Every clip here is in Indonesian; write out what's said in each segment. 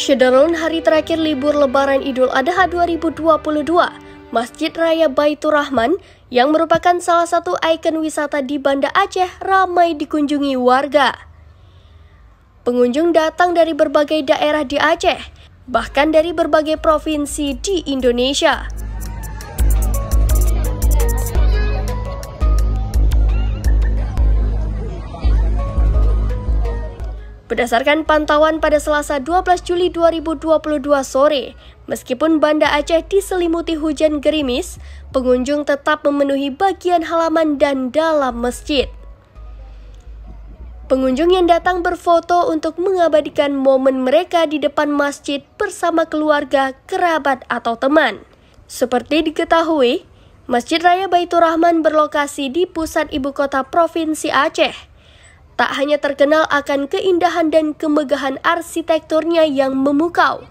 Syederun hari terakhir libur Lebaran Idul Adha 2022, Masjid Raya Baitur Rahman yang merupakan salah satu ikon wisata di Banda Aceh ramai dikunjungi warga. Pengunjung datang dari berbagai daerah di Aceh, bahkan dari berbagai provinsi di Indonesia. Berdasarkan pantauan pada Selasa 12 Juli 2022 sore, meskipun Banda Aceh diselimuti hujan gerimis, pengunjung tetap memenuhi bagian halaman dan dalam masjid. Pengunjung yang datang berfoto untuk mengabadikan momen mereka di depan masjid bersama keluarga, kerabat, atau teman. Seperti diketahui, Masjid Raya Baitur Rahman berlokasi di pusat ibu kota Provinsi Aceh. Tak hanya terkenal akan keindahan dan kemegahan arsitekturnya yang memukau,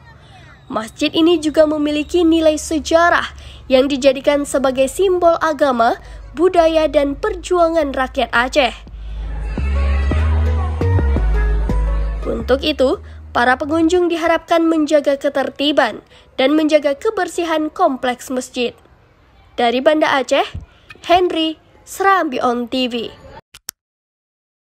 masjid ini juga memiliki nilai sejarah yang dijadikan sebagai simbol agama, budaya, dan perjuangan rakyat Aceh. Untuk itu, para pengunjung diharapkan menjaga ketertiban dan menjaga kebersihan kompleks masjid. Dari Banda Aceh, Henry, Serambi On TV.